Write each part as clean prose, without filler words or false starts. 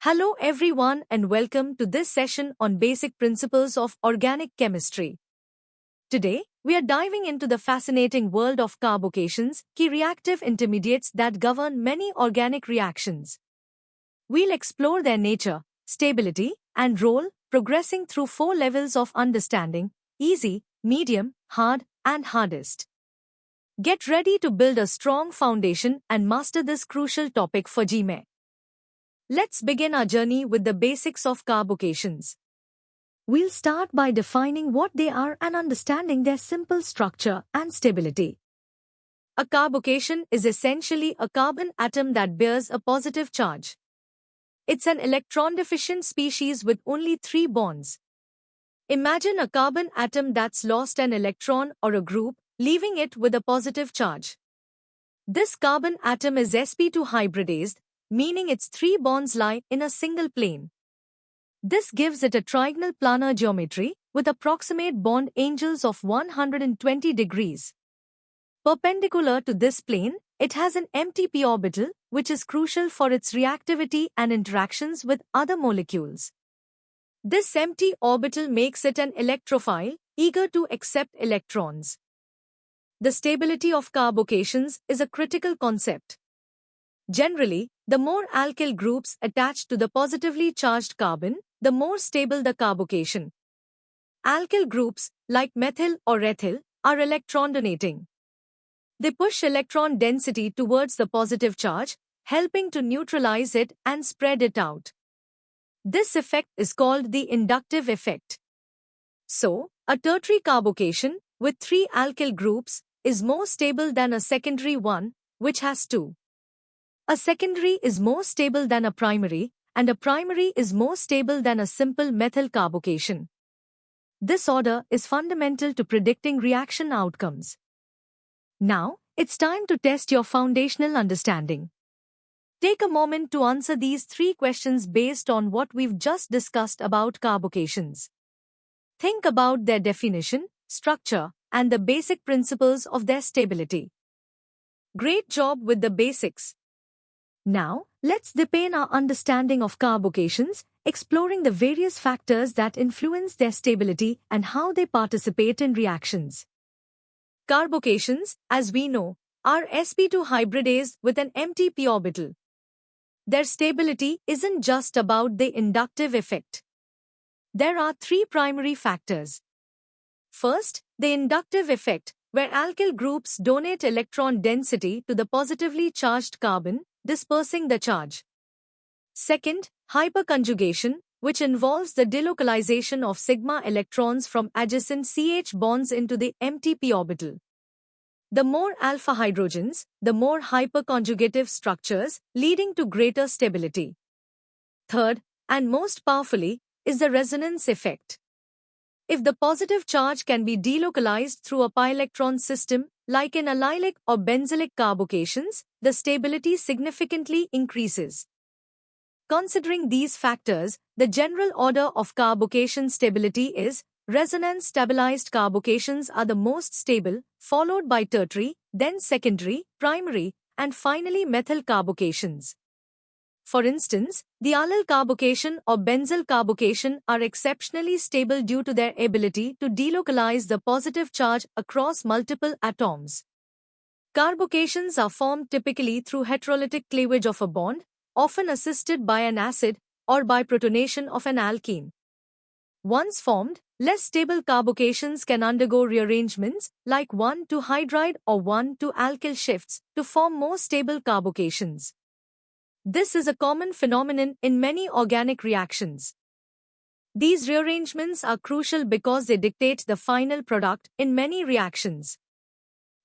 Hello everyone and welcome to this session on basic principles of organic chemistry. Today, we are diving into the fascinating world of carbocations, key reactive intermediates that govern many organic reactions. We'll explore their nature, stability, and role, progressing through 4 levels of understanding: easy, medium, hard, and hardest. Get ready to build a strong foundation and master this crucial topic for GME. Let's begin our journey with the basics of carbocations. We'll start by defining what they are and understanding their simple structure and stability. A carbocation is essentially a carbon atom that bears a positive charge. It's an electron-deficient species with only 3 bonds. Imagine a carbon atom that's lost an electron or a group, leaving it with a positive charge. This carbon atom is sp2 hybridized, meaning its 3 bonds lie in a single plane. This gives it a trigonal planar geometry with approximate bond angles of 120 degrees. Perpendicular to this plane, it has an empty p orbital, which is crucial for its reactivity and interactions with other molecules. This empty orbital makes it an electrophile, eager to accept electrons. The stability of carbocations is a critical concept. Generally, the more alkyl groups attached to the positively charged carbon, the more stable the carbocation. Alkyl groups, like methyl or ethyl, are electron-donating. They push electron density towards the positive charge, helping to neutralize it and spread it out. This effect is called the inductive effect. So, a tertiary carbocation, with 3 alkyl groups, is more stable than a secondary one, which has 2. A secondary is more stable than a primary, and a primary is more stable than a simple methyl carbocation. This order is fundamental to predicting reaction outcomes. Now, it's time to test your foundational understanding. Take a moment to answer these 3 questions based on what we've just discussed about carbocations. Think about their definition, structure, and the basic principles of their stability. Great job with the basics. Now, let's deepen our understanding of carbocations, exploring the various factors that influence their stability and how they participate in reactions. Carbocations, as we know, are sp2 hybridized with an empty p orbital. Their stability isn't just about the inductive effect. There are 3 primary factors. First, the inductive effect, where alkyl groups donate electron density to the positively charged carbon, dispersing the charge. Second, hyperconjugation, which involves the delocalization of sigma electrons from adjacent CH bonds into the empty p orbital. The more alpha hydrogens, the more hyperconjugative structures, leading to greater stability. Third, and most powerfully, is the resonance effect. If the positive charge can be delocalized through a pi-electron system, like in allylic or benzylic carbocations, the stability significantly increases. Considering these factors, the general order of carbocation stability is: resonance-stabilized carbocations are the most stable, followed by tertiary, then secondary, primary, and finally methyl carbocations. For instance, the allyl carbocation or benzyl carbocation are exceptionally stable due to their ability to delocalize the positive charge across multiple atoms. Carbocations are formed typically through heterolytic cleavage of a bond, often assisted by an acid, or by protonation of an alkene. Once formed, less stable carbocations can undergo rearrangements, like 1,2-hydride or 1,2-alkyl shifts, to form more stable carbocations. This is a common phenomenon in many organic reactions. These rearrangements are crucial because they dictate the final product in many reactions.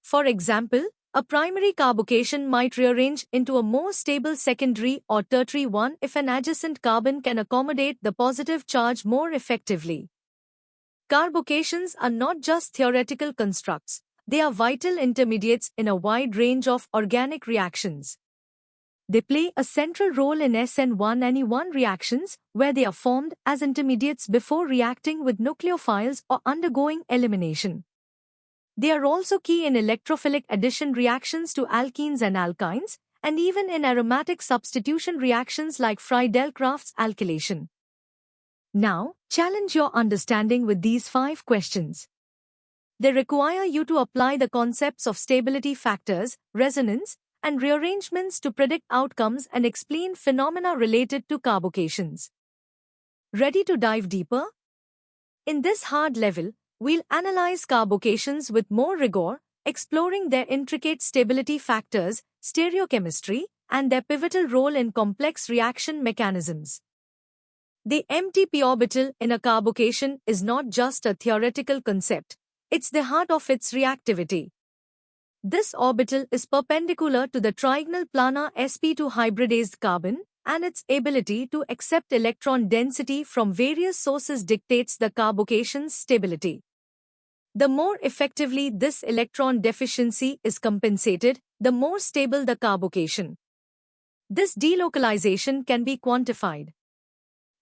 For example, a primary carbocation might rearrange into a more stable secondary or tertiary one if an adjacent carbon can accommodate the positive charge more effectively. Carbocations are not just theoretical constructs, they are vital intermediates in a wide range of organic reactions. They play a central role in SN1 and E1 reactions, where they are formed as intermediates before reacting with nucleophiles or undergoing elimination. They are also key in electrophilic addition reactions to alkenes and alkynes, and even in aromatic substitution reactions like Friedel-Crafts alkylation. Now, challenge your understanding with these 5 questions. They require you to apply the concepts of stability factors, resonance, and rearrangements to predict outcomes and explain phenomena related to carbocations. Ready to dive deeper? In this hard level, we'll analyze carbocations with more rigor, exploring their intricate stability factors, stereochemistry, and their pivotal role in complex reaction mechanisms. The empty p orbital in a carbocation is not just a theoretical concept, it's the heart of its reactivity. This orbital is perpendicular to the trigonal planar sp2 hybridized carbon, and its ability to accept electron density from various sources dictates the carbocation's stability. The more effectively this electron deficiency is compensated, the more stable the carbocation. This delocalization can be quantified.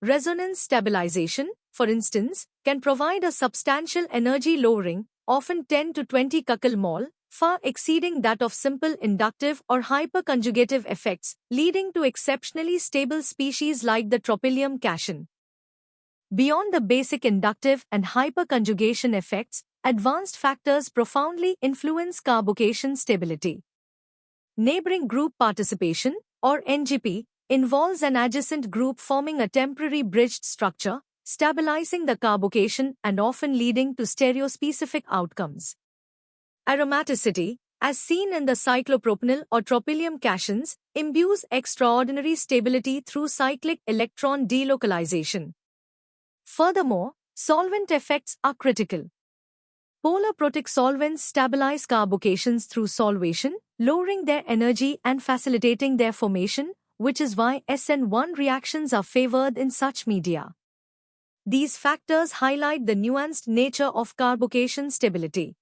Resonance stabilization, for instance, can provide a substantial energy lowering, often 10 to 20 kcal-mol, far exceeding that of simple inductive or hyperconjugative effects, leading to exceptionally stable species like the tropylium cation. Beyond the basic inductive and hyperconjugation effects, advanced factors profoundly influence carbocation stability. Neighboring group participation, or NGP, involves an adjacent group forming a temporary bridged structure, stabilizing the carbocation and often leading to stereospecific outcomes. Aromaticity, as seen in the cyclopropanol or tropylium cations, imbues extraordinary stability through cyclic electron delocalization. Furthermore, solvent effects are critical. Polar protic solvents stabilize carbocations through solvation, lowering their energy and facilitating their formation, which is why SN1 reactions are favored in such media. These factors highlight the nuanced nature of carbocation stability.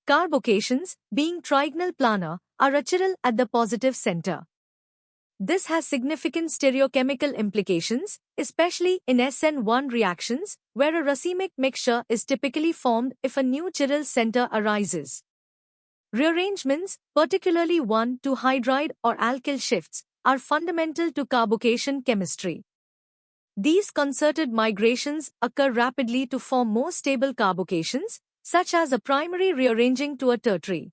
Carbocations, being trigonal planar, are achiral at the positive center. This has significant stereochemical implications, especially in SN1 reactions, where a racemic mixture is typically formed if a new chiral center arises. Rearrangements, particularly 1,2-hydride or alkyl shifts, are fundamental to carbocation chemistry. These concerted migrations occur rapidly to form more stable carbocations, such as a primary rearranging to a tertiary.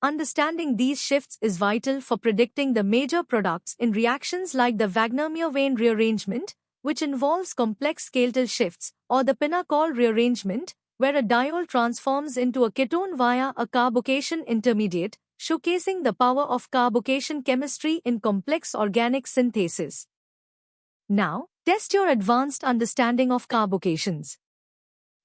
Understanding these shifts is vital for predicting the major products in reactions like the Wagner-Meyer-Vane rearrangement, which involves complex Skeletal shifts, or the Pinacol rearrangement, where a diol transforms into a ketone via a carbocation intermediate, showcasing the power of carbocation chemistry in complex organic synthesis. Now, test your advanced understanding of carbocations.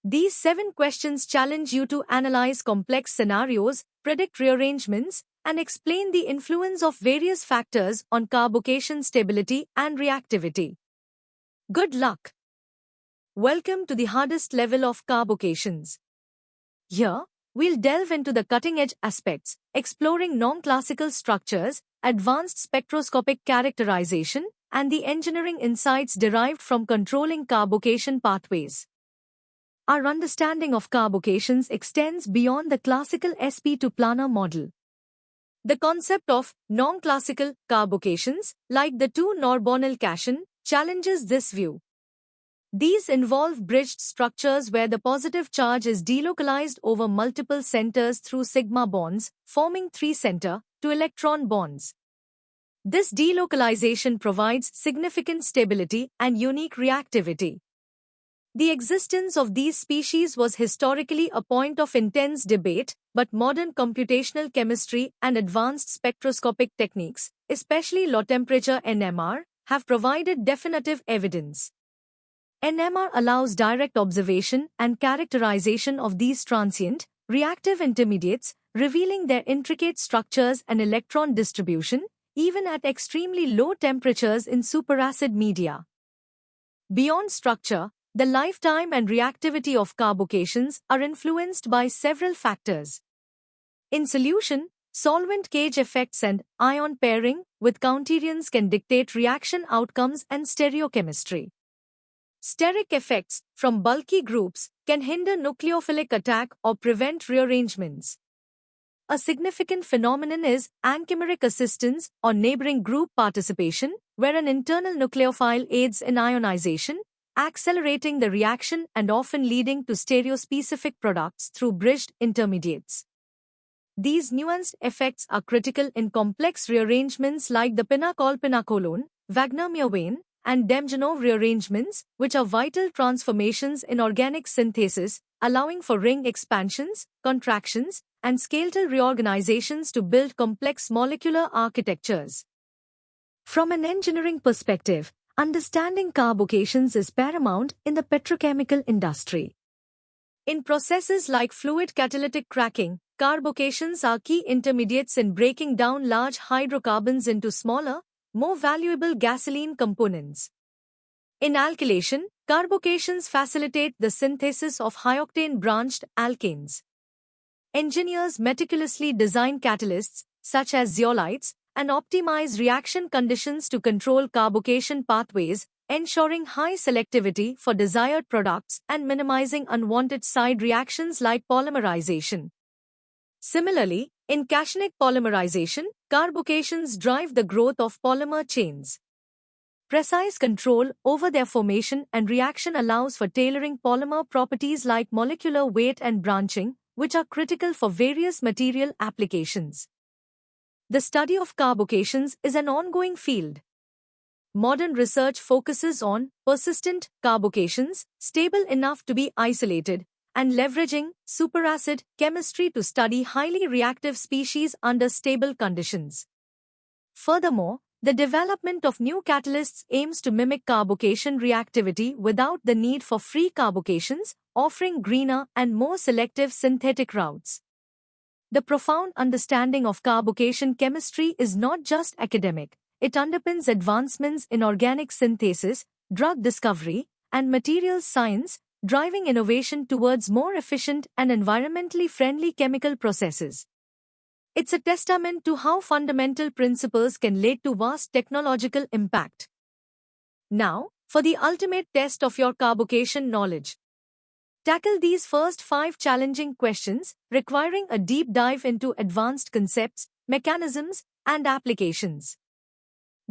These 7 questions challenge you to analyze complex scenarios, predict rearrangements, and explain the influence of various factors on carbocation stability and reactivity. Good luck! Welcome to the hardest level of carbocations. Here, we'll delve into the cutting-edge aspects, exploring non-classical structures, advanced spectroscopic characterization, and the engineering insights derived from controlling carbocation pathways. Our understanding of carbocations extends beyond the classical sp2 planar model. The concept of non-classical carbocations, like the 2-norbornyl cation, challenges this view. These involve bridged structures where the positive charge is delocalized over multiple centers through sigma bonds, forming 3-center, 2-electron bonds. This delocalization provides significant stability and unique reactivity. The existence of these species was historically a point of intense debate, but modern computational chemistry and advanced spectroscopic techniques, especially low-temperature NMR, have provided definitive evidence. NMR allows direct observation and characterization of these transient, reactive intermediates, revealing their intricate structures and electron distribution, even at extremely low temperatures in superacid media. Beyond structure, the lifetime and reactivity of carbocations are influenced by several factors. In solution, solvent cage effects and ion pairing with counterions can dictate reaction outcomes and stereochemistry. Steric effects from bulky groups can hinder nucleophilic attack or prevent rearrangements. A significant phenomenon is ankymeric assistance or neighboring group participation, where an internal nucleophile aids in ionization, accelerating the reaction and often leading to stereospecific products through bridged intermediates. These nuanced effects are critical in complex rearrangements like the pinacol-pinacolone, Wagner-Meerwein, and Demjanov rearrangements, which are vital transformations in organic synthesis, allowing for ring expansions, contractions, and skeletal reorganizations to build complex molecular architectures. From an engineering perspective, understanding carbocations is paramount in the petrochemical industry. In processes like fluid catalytic cracking, carbocations are key intermediates in breaking down large hydrocarbons into smaller, more valuable gasoline components. In alkylation, carbocations facilitate the synthesis of high-octane branched alkanes. Engineers meticulously design catalysts, such as zeolites, and optimize reaction conditions to control carbocation pathways, ensuring high selectivity for desired products and minimizing unwanted side reactions like polymerization. Similarly, in cationic polymerization, carbocations drive the growth of polymer chains. Precise control over their formation and reaction allows for tailoring polymer properties like molecular weight and branching, which are critical for various material applications. The study of carbocations is an ongoing field. Modern research focuses on persistent carbocations, stable enough to be isolated, and leveraging superacid chemistry to study highly reactive species under stable conditions. Furthermore, the development of new catalysts aims to mimic carbocation reactivity without the need for free carbocations, offering greener and more selective synthetic routes. The profound understanding of carbocation chemistry is not just academic, it underpins advancements in organic synthesis, drug discovery, and materials science, driving innovation towards more efficient and environmentally friendly chemical processes. It's a testament to how fundamental principles can lead to vast technological impact. Now, for the ultimate test of your carbocation knowledge. Tackle these first 5 challenging questions, requiring a deep dive into advanced concepts, mechanisms, and applications.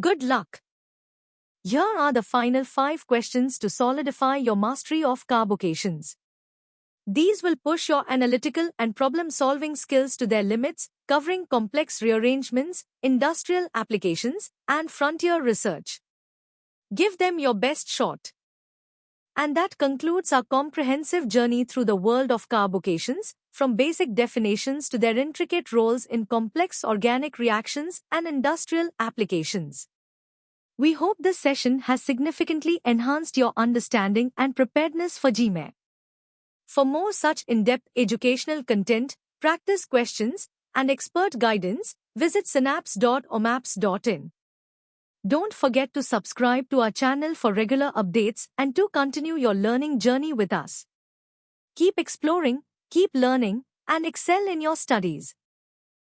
Good luck! Here are the final 5 questions to solidify your mastery of carbocations. These will push your analytical and problem-solving skills to their limits, covering complex rearrangements, industrial applications, and frontier research. Give them your best shot. And that concludes our comprehensive journey through the world of carbocations, from basic definitions to their intricate roles in complex organic reactions and industrial applications. We hope this session has significantly enhanced your understanding and preparedness for GMAT. For more such in-depth educational content, practice questions, and expert guidance, visit synapse.omaps.in. Don't forget to subscribe to our channel for regular updates and to continue your learning journey with us. Keep exploring, keep learning, and excel in your studies.